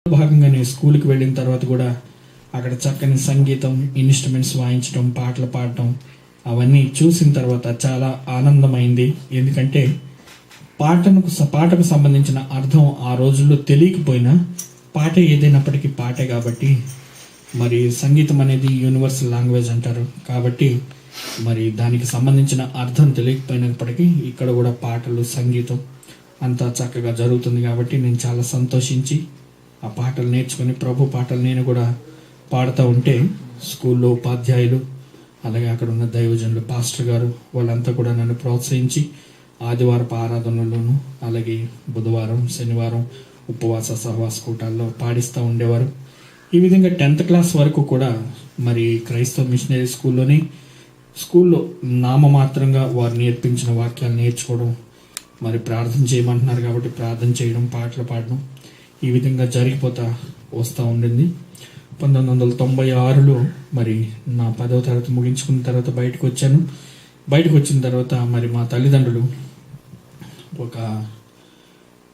భాగంగా నేను స్కూల్కి వెళ్ళిన తర్వాత కూడా అక్కడ చక్కని సంగీతం, ఇన్స్ట్రుమెంట్స్ వాయించడం, పాటలు పాడటం అవన్నీ చూసిన తర్వాత చాలా ఆనందమైంది. ఎందుకంటే పాటకు సంబంధించిన అర్థం ఆ రోజుల్లో తెలియకపోయినా పాట ఏదైనప్పటికీ పాటే కాబట్టి, మరి సంగీతం అనేది యూనివర్సల్ లాంగ్వేజ్ అంటారు కాబట్టి, మరి దానికి సంబంధించిన అర్థం తెలియకపోయినప్పటికీ ఇక్కడ కూడా పాటలు, సంగీతం అంతా చక్కగా జరుగుతుంది. కాబట్టి నేను చాలా సంతోషించి ఆ పాటలు నేర్చుకొని ప్రభు పాటలు నేను కూడా పాడుతూ ఉంటే స్కూల్లో ఉపాధ్యాయులు, అలాగే అక్కడ ఉన్న దైవజనులు, పాస్టర్ గారు వాళ్ళంతా కూడా నన్ను ప్రోత్సహించి ఆదివారపు ఆరాధనలోను, అలాగే బుధవారం, శనివారం ఉపవాస సహవాస కూటాల్లో పాడిస్తూ ఉండేవారు. ఈ విధంగా 10th క్లాస్ వరకు కూడా మరి క్రైస్తవ మిషనరీ స్కూల్లో నామమాత్రంగా వారు నేర్పించిన వాక్యాలు నేర్చుకోవడం, మరి ప్రార్థన చేయమంటున్నారు కాబట్టి ప్రార్థన చేయడం, పాటలు పాడడం ఈ విధంగా జరిగిపోతా వస్తూ ఉండింది. 1996లో మరి నా 10వ తరగతి ముగించుకున్న తర్వాత బయటకు వచ్చాను. బయటకు వచ్చిన తర్వాత మరి మా తల్లిదండ్రులు ఒక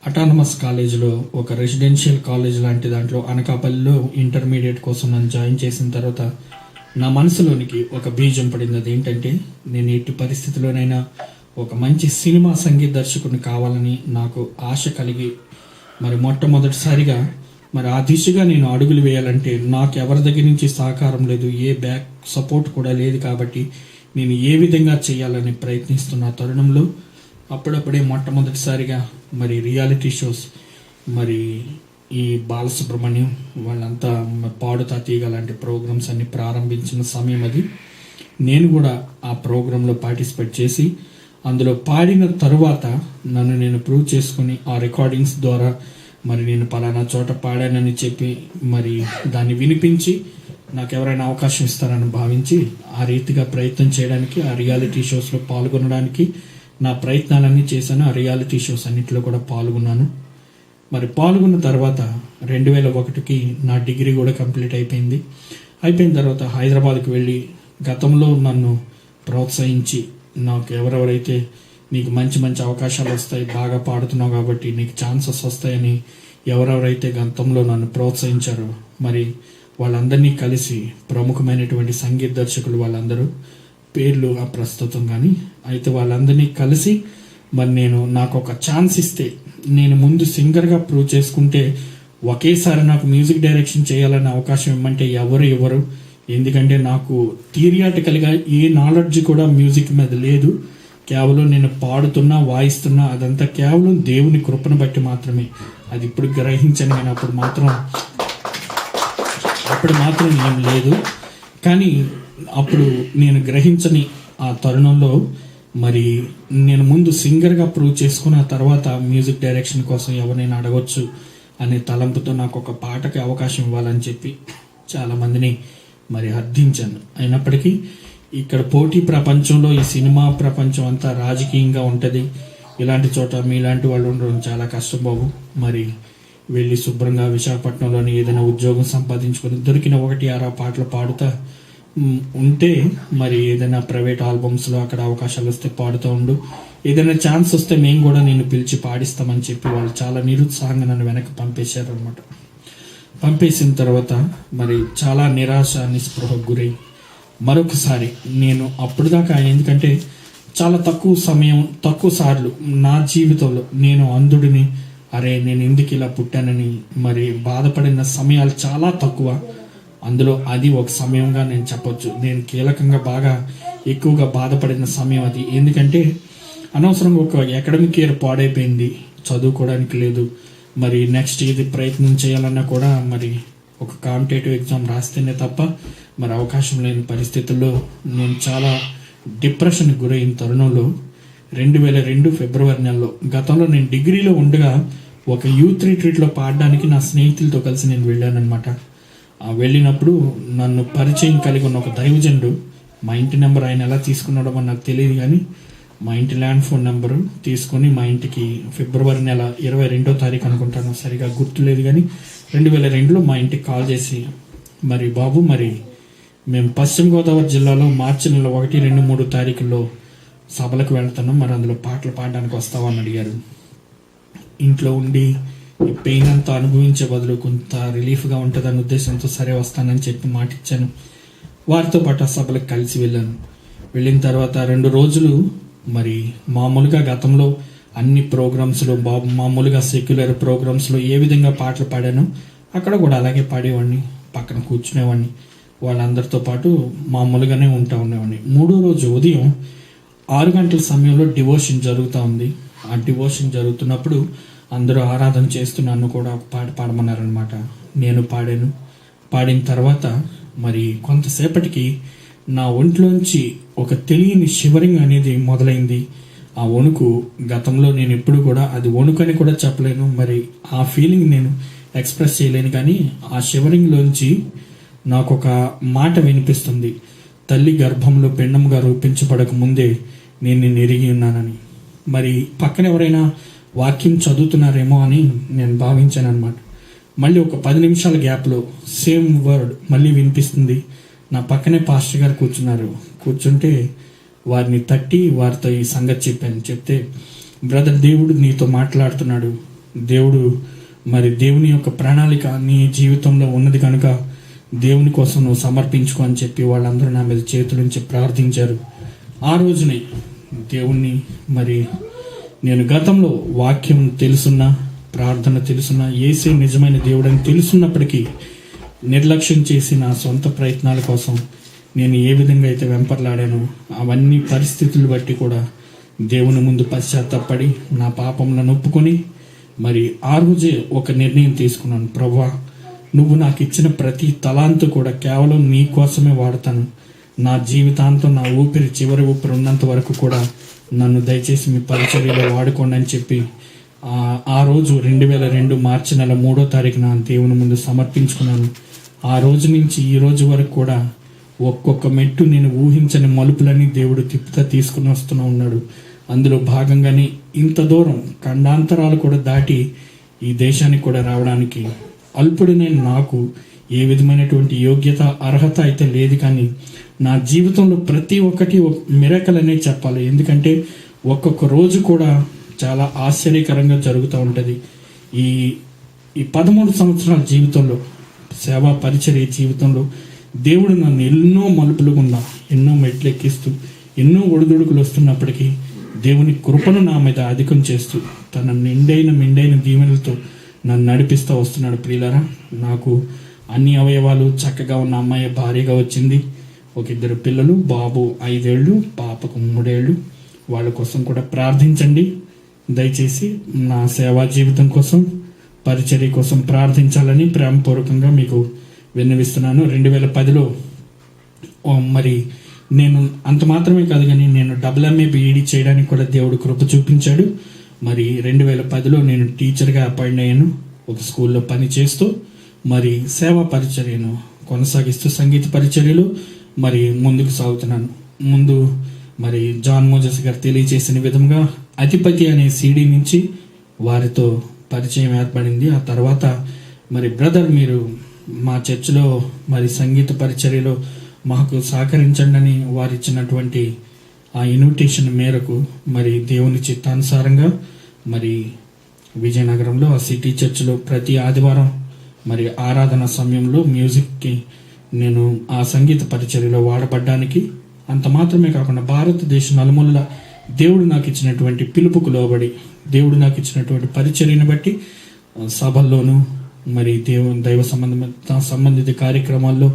అటానమస్ కాలేజీలో, ఒక రెసిడెన్షియల్ కాలేజ్ లాంటి దాంట్లో అనకాపల్లిలో ఇంటర్మీడియట్ కోసం నన్ను జాయిన్ చేసిన తర్వాత నా మనసులోనికి ఒక బీజం పడింది. అదేంటంటే నేను ఎట్టి పరిస్థితిలోనైనా ఒక మంచి సినిమా సంగీత దర్శకుడిని కావాలని నాకు ఆశ కలిగి, మరి మొట్టమొదటిసారిగా మరి ఆ దిశగా నేను అడుగులు వేయాలంటే నాకు ఎవరి దగ్గర నుంచి సహకారం లేదు, ఏ బ్యాక్ సపోర్ట్ కూడా లేదు. కాబట్టి నేను ఏ విధంగా చేయాలని ప్రయత్నిస్తున్న తరుణంలో అప్పుడప్పుడే మొట్టమొదటిసారిగా మరి రియాలిటీ షోస్, మరి ఈ బాలసుబ్రహ్మణ్యం వాళ్ళంతా పాడుతా తీగ లాంటి ప్రోగ్రామ్స్ అన్ని ప్రారంభించిన సమయం అది. నేను కూడా ఆ ప్రోగ్రాంలో పార్టిసిపేట్ చేసి అందులో పాడిన తరువాత నన్ను నేను ప్రూవ్ చేసుకుని ఆ రికార్డింగ్స్ ద్వారా మరి నేను పలానా చోట పాడానని చెప్పి మరి దాన్ని వినిపించి నాకు ఎవరైనా అవకాశం ఇస్తారని భావించి ఆ రీతిగా ప్రయత్నం చేయడానికి, ఆ రియాలిటీ షోస్లో పాల్గొనడానికి నా ప్రయత్నాలన్నీ చేశాను. ఆ రియాలిటీ షోస్ అన్నింటిలో కూడా పాల్గొన్నాను. మరి పాల్గొన్న తర్వాత 2001కి నా డిగ్రీ కూడా కంప్లీట్ అయిపోయింది. అయిపోయిన తర్వాత హైదరాబాద్కి వెళ్ళి గతంలో నన్ను ప్రోత్సహించి నాకు ఎవరెవరైతే నీకు మంచి మంచి అవకాశాలు వస్తాయి, బాగా పాడుతున్నావు కాబట్టి నీకు ఛాన్సెస్ వస్తాయని ఎవరెవరైతే గతంలో నన్ను ప్రోత్సహించారో మరి వాళ్ళందరినీ కలిసి ప్రముఖమైనటువంటి సంగీత దర్శకులు వాళ్ళందరూ పేర్లు ప్రస్తుతం కానీ అయితే వాళ్ళందరినీ కలిసి మరి నాకు ఒక ఛాన్స్ ఇస్తే, నేను ముందు సింగర్గా ప్రూవ్ చేసుకుంటే ఒకేసారి నాకు మ్యూజిక్ డైరెక్షన్ చేయాలనే అవకాశం ఇవ్వమంటే ఎవరు ఎందుకంటే నాకు థియరిటికల్గా ఏ నాలెడ్జ్ కూడా మ్యూజిక్ మీద లేదు. కేవలం నేను పాడుతున్నా, వాయిస్తున్నా అదంతా కేవలం దేవుని కృపను బట్టి మాత్రమే. అది ఇప్పుడు గ్రహించాను నేను, అప్పుడు మాత్రం ఏం లేదు. కానీ అప్పుడు నేను గ్రహించని ఆ తరుణంలో మరి నేను ముందు సింగర్గా ప్రూవ్ చేసుకున్న తర్వాత మ్యూజిక్ డైరెక్షన్ కోసం ఎవరైనా అడగొచ్చు అనే తలంపుతో నాకు ఒక పాటకి అవకాశం ఇవ్వాలని చెప్పి చాలామందిని మరి అర్థించాను. అయినప్పటికీ ఇక్కడ పోటీ ప్రపంచంలో, ఈ సినిమా ప్రపంచం అంతా రాజకీయంగా ఉంటుంది. ఇలాంటి చోట మీలాంటి వాళ్ళు ఉండడం చాలా కష్టం బాబు. మరి వెళ్ళి శుభ్రంగా విశాఖపట్నంలోని ఏదైనా ఉద్యోగం సంపాదించుకొని దొరికిన 1-6 పాటలు పాడుతా ఉంటే, మరి ఏదైనా ప్రైవేట్ ఆల్బమ్స్లో అక్కడ అవకాశాలు వస్తే పాడుతూ ఉండు, ఏదైనా ఛాన్స్ వస్తే మేము కూడా నిన్ను పిలిచి పాడిస్తామని చెప్పి వాళ్ళు చాలా నిరుత్సాహంగా నన్ను వెనక్కి పంపేశారు అనమాట. పంపేసిన తర్వాత మరి చాలా నిరాశ, నిస్పృహకు గురై మరొకసారి నేను అప్పుడు దాకా, ఎందుకంటే చాలా తక్కువ సార్లు నా జీవితంలో నేను అంధుడిని, అరే నేను ఎందుకు ఇలా పుట్టానని మరి బాధపడిన సమయాలు చాలా తక్కువ. అందులో అది ఒక సమయంగా నేను చెప్పొచ్చు. నేను కీలకంగా బాగా ఎక్కువగా బాధపడిన సమయం అది. ఎందుకంటే అనవసరంగా ఒక అకాడమిక్ ఇయర్ పాడైపోయింది, చదువుకోవడానికి లేదు. మరి నెక్స్ట్ ఇది ప్రయత్నం చేయాలన్నా కూడా మరి ఒక కాంపిటేటివ్ ఎగ్జామ్ రాస్తేనే తప్ప మరి అవకాశం లేని పరిస్థితుల్లో నేను చాలా డిప్రెషన్కి గురైన తరుణంలో 2002 ఫిబ్రవరి నెలలో, గతంలో నేను డిగ్రీలో ఉండగా ఒక యూత్ రిట్రీట్లో పాడడానికి నా స్నేహితులతో కలిసి నేను వెళ్ళానమాట. వెళ్ళినప్పుడు నన్ను పరిచయం కలిగి ఉన్న ఒక దైవజనుడు, మా ఇంటి నెంబర్ ఆయన ఎలా తీసుకున్నాడో నాకు తెలియదు కానీ మా ఇంటి ల్యాండ్ ఫోన్ నెంబరు తీసుకొని మా ఇంటికి ఫిబ్రవరి నెల 22వ తారీఖు అనుకుంటాను, సరిగా గుర్తులేదు కానీ 2002లో మా ఇంటికి కాల్ చేసి, మరి బాబు మరి మేము పశ్చిమ గోదావరి జిల్లాలో మార్చి నెల 1, 2, 3 తారీఖుల్లో సభలకు వెళ్తున్నాం, మరి అందులో పాటలు పాడడానికి వస్తావని అడిగారు. ఇంట్లో ఉండి ఈ పెయిన్ అంతా అనుభవించే బదులు కొంత రిలీఫ్గా ఉంటుందన్న ఉద్దేశంతో సరే వస్తానని చెప్పి మాట ఇచ్చాను. వారితో పాటు ఆ సభలకు కలిసి వెళ్ళాను. వెళ్ళిన తర్వాత 2 రోజులు మరి మామూలుగా గతంలో అన్ని ప్రోగ్రామ్స్లో మామూలుగా సెక్యులర్ ప్రోగ్రామ్స్లో ఏ విధంగా పాటలు పాడానో అక్కడ కూడా అలాగే పాడేవాడిని, పక్కన కూర్చునేవాడిని, వాళ్ళందరితో పాటు మామూలుగానే ఉండేవాడిని. 3వ రోజు ఉదయం 6 గంటల సమయంలో డివోషన్ జరుగుతూ ఉంది. ఆ డివోషన్ జరుగుతున్నప్పుడు అందరూ ఆరాధన చేస్తూ నన్ను కూడా ఒక పాట పాడమన్నారనమాట. నేను పాడాను. పాడిన తర్వాత మరి కొంతసేపటికి నా ఒంట్లోంచి ఒక తెలియని షివరింగ్ అనేది మొదలైంది. ఆ వణుకు గతంలో నేను ఎప్పుడు కూడా అది వణుకని కూడా చెప్పలేను, మరి ఆ ఫీలింగ్ నేను ఎక్స్ప్రెస్ చేయలేను. కానీ ఆ షివరింగ్లోంచి నాకు ఒక మాట వినిపిస్తుంది, తల్లి గర్భంలో పిండంగా రూపించబడక ముందే నేను నిన్ను ఎరిగి ఉన్నానని. మరి పక్కన ఎవరైనా వాక్యం చదువుతున్నారేమో అని నేను భావించాను అనమాట. మళ్ళీ ఒక 10 నిమిషాల గ్యాప్లో సేమ్ వర్డ్ మళ్ళీ వినిపిస్తుంది. నా పక్కనే పాస్టర్ గారు కూర్చుంటే వారిని తట్టి వారితో ఈ సంగతి చెప్పాను. చెప్తే, బ్రదర్, దేవుడు నీతో మాట్లాడుతున్నాడు, దేవుని యొక్క ప్రణాళిక నీ జీవితంలో ఉన్నది కనుక దేవుని కోసం నువ్వు సమర్పించుకో అని చెప్పి వాళ్ళందరూ నా మీద చేతులుంచి ప్రార్థించారు. ఆ రోజునే దేవుణ్ణి మరి నేను గతంలో వాక్యం తెలుసున్నా, ప్రార్థన తెలుసున్నా, యేసే నిజమైన దేవుడని తెలుసున్నప్పటికీ నిర్లక్ష్యం చేసి నా సొంత ప్రయత్నాల కోసం నేను ఏ విధంగా అయితే వెంపర్లాడానో అవన్నీ పరిస్థితులు బట్టి కూడా దేవుని ముందు పశ్చాత్తాపడి నా పాపములను ఒప్పుకొని మరి ఆ రోజే ఒక నిర్ణయం తీసుకున్నాను. ప్రభువా, నువ్వు నాకు ఇచ్చిన ప్రతి తలాంతు కూడా కేవలం నీ కోసమే వాడతాను. నా జీవితాంతం నా చివరి ఊపిరి ఉన్నంత వరకు కూడా నన్ను దయచేసి మీ పరిచర్యలో వాడుకోండి అని చెప్పి ఆ రోజు 2002 మార్చి నెల 3వ తారీఖున దేవుని ముందు సమర్పించుకున్నాను. ఆ రోజు నుంచి ఈ రోజు వరకు కూడా ఒక్కొక్క మెట్టు నేను ఊహించని మలుపులని దేవుడు తిప్పుతా తీసుకుని వస్తూనే ఉన్నాడు. అందులో భాగంగానే ఇంత దూరం ఖండాంతరాలు కూడా దాటి ఈ దేశానికి కూడా రావడానికి అల్పుడినే నాకు ఏ విధమైనటువంటి యోగ్యత, అర్హత అయితే లేదు. కానీ నా జీవితంలో ప్రతి ఒక్కటి మిరకల్ అనే చెప్పాలి. ఎందుకంటే ఒక్కొక్క రోజు కూడా చాలా ఆశ్చర్యకరంగా జరుగుతూ ఉంటుంది. ఈ 13 సంవత్సరాల జీవితంలో, సేవా పరిచర్య జీవితంలో దేవుడు నన్ను ఎన్నో మలుపులు గుండా, ఎన్నో మెట్లు ఎక్కిస్తూ, ఎన్నో ఒడిదుడుకులు వస్తున్నప్పటికీ దేవుని కృపను నా మీద అధికం చేస్తూ తన మెండైన దీవెనలతో నన్ను నడిపిస్తూ వస్తున్నాడు. ప్రియులారా, నాకు అన్ని అవయవాలు చక్కగా ఉన్న అమ్మాయి భార్యగా వచ్చింది. 2 పిల్లలు, బాబు 5 ఏళ్ళు, పాపకు 3 ఏళ్ళు. వాళ్ళ కోసం కూడా ప్రార్థించండి. దయచేసి నా సేవా జీవితం కోసం, పరిచర్య కోసం ప్రార్థించాలని ప్రేమపూర్వకంగా మీకు విన్నవిస్తున్నాను. 2010లో మరి నేను అంత మాత్రమే కాదు కానీ నేను MA BEd చేయడానికి కూడా దేవుడు కృప చూపించాడు. మరి 2010లో నేను టీచర్గా అపాయింట్ అయ్యాను. ఒక స్కూల్లో పని చేస్తూ మరి సేవా పరిచర్యను కొనసాగిస్తూ సంగీత పరిచర్యలు మరి ముందుకు సాగుతున్నాను. ముందు మరి జాన్ మోజెస్ గారు తెలియజేసిన విధంగా అధిపతి అనే CD నుంచి వారితో పరిచయం ఏర్పడింది. ఆ తర్వాత మరి బ్రదర్, మీరు మా చర్చిలో మరి సంగీత పరిచర్యలో మాకు సహకరించండి అని వారు ఇచ్చినటువంటి ఆ ఇన్విటేషన్ మేరకు మరి దేవుని చిత్తానుసారంగా మరి విజయనగరంలో ఆ సిటీ చర్చిలో ప్రతి ఆదివారం మరి ఆరాధన సమయంలో మ్యూజిక్కి నేను ఆ సంగీత పరిచర్యలో వాడబడ్డానికి, అంత మాత్రమే కాకుండా భారతదేశ నలుమూలల దేవుడు నాకు ఇచ్చినటువంటి పిలుపుకు లోబడి, దేవుడు నాకు ఇచ్చినటువంటి పరిచర్యను బట్టి సభల్లోనూ మరి దైవ సంబంధిత కార్యక్రమాల్లో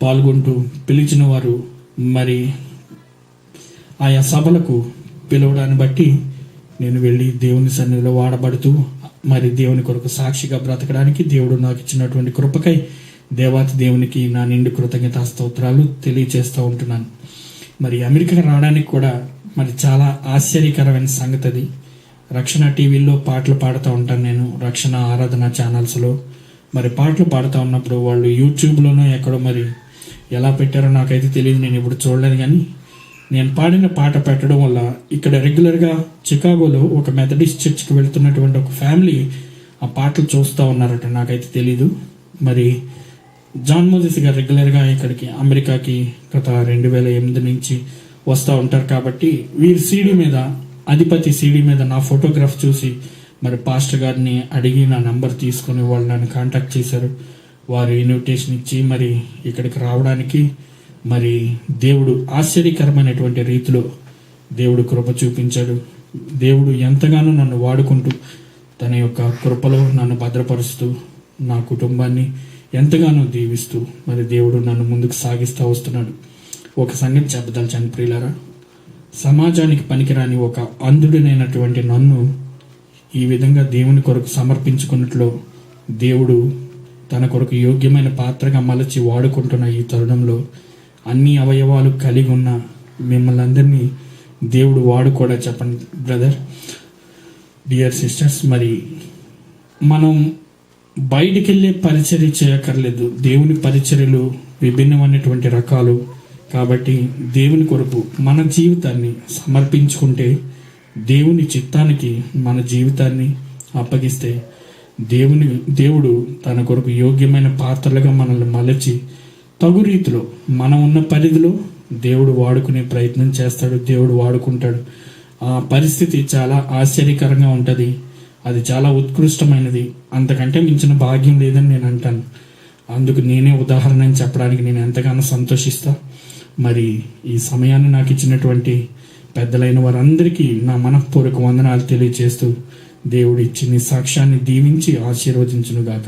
పాల్గొంటూ పిలిచిన వారు మరి ఆయా సభలకు పిలవడాన్ని బట్టి నేను వెళ్ళి దేవుని సన్నిధిలో వాడబడుతూ మరి దేవుని కొరకు సాక్షిగా బ్రతకడానికి దేవుడు నాకు ఇచ్చినటువంటి కృపకై దేవాతి దేవునికి నా నిండు కృతజ్ఞతా స్తోత్రాలు తెలియజేస్తూ ఉంటున్నాను. మరి అమెరికా రావడానికి కూడా మరి చాలా ఆశ్చర్యకరమైన సంగతి అది. రక్షణ టీవీలో పాటలు పాడుతూ ఉంటాను నేను, రక్షణ ఆరాధన ఛానల్స్లో మరి పాటలు పాడుతూ ఉన్నప్పుడు వాళ్ళు యూట్యూబ్లోనో ఎక్కడో మరి ఎలా పెట్టారో నాకైతే తెలియదు, నేను ఇప్పుడు చూడలేదు. కానీ నేను పాడిన పాట పెట్టడం వల్ల ఇక్కడ రెగ్యులర్గా చికాగోలో ఒక మెథడిస్ట్ చర్చ్కి వెళ్తున్నటువంటి ఒక ఫ్యామిలీ ఆ పాటలు చూస్తూ ఉన్నారట, నాకైతే తెలీదు. మరి జాన్ మోజెస్ గారు రెగ్యులర్గా ఇక్కడికి అమెరికాకి గత 2008 నుంచి వస్తూ ఉంటారు. కాబట్టి వీరి CD మీద, అధిపతి CD మీద నా ఫోటోగ్రాఫ్ చూసి మరి పాస్టర్ గారిని అడిగి నా నంబర్ తీసుకొని వాళ్ళు నన్ను కాంటాక్ట్ చేశారు. వారు ఇన్విటేషన్ ఇచ్చి మరి ఇక్కడికి రావడానికి మరి దేవుడు ఆశ్చర్యకరమైనటువంటి రీతిలో దేవుడు కృప చూపించాడు. దేవుడు ఎంతగానో నన్ను వాడుకుంటూ తన యొక్క కృపలో నన్ను భద్రపరుస్తూ నా కుటుంబాన్ని ఎంతగానో దీవిస్తూ మరి దేవుడు నన్ను ముందుకు సాగిస్తూ వస్తున్నాడు. ఒక సంగతి చెప్పదలిచాను ప్రియులారా, సమాజానికి పనికిరాని ఒక అంధుడినైనటువంటి నన్ను ఈ విధంగా దేవుని కొరకు సమర్పించుకున్నట్లు దేవుడు తన కొరకు యోగ్యమైన పాత్రగా మలచి వాడుకుంటున్న ఈ తరుణంలో అన్ని అవయవాలు కలిగి ఉన్న మిమ్మల్ని అందరినీ దేవుడు వాడుకోడా చెప్పండి బ్రదర్, డియర్ సిస్టర్స్. మరి మనం బయటికి వెళ్ళే పరిచర్య చేయక్కర్లేదు. దేవుని పరిచర్యలు విభిన్నమైనటువంటి రకాలు. కాబట్టి దేవుని కొరకు మన జీవితాన్ని సమర్పించుకుంటే, దేవుని చిత్తానికి మన జీవితాన్ని అప్పగిస్తే దేవుడు తన కొరకు యోగ్యమైన పాత్రలుగా మనల్ని మలచి తగు రీతిలో మనం ఉన్న పరిధిలో దేవుడు వాడుకునే ప్రయత్నం చేస్తాడు. దేవుడు వాడుకుంటాడు. ఆ పరిస్థితి చాలా ఆశ్చర్యకరంగా ఉంటుంది. అది చాలా ఉత్కృష్టమైనది. అంతకంటే మించిన భాగ్యం లేదని నేను అంటాను. అందుకు నేనే ఉదాహరణ అని చెప్పడానికి నేను ఎంతగానో సంతోషిస్తా. మరి ఈ సమయాన్ని నాకు ఇచ్చినటువంటి పెద్దలైన వారందరికీ నా మనఃపూర్వక వందనాలు తెలియజేస్తూ దేవుడు ఇచ్చిన సాక్ష్యాన్ని దీవించి ఆశీర్వదించునుగాక.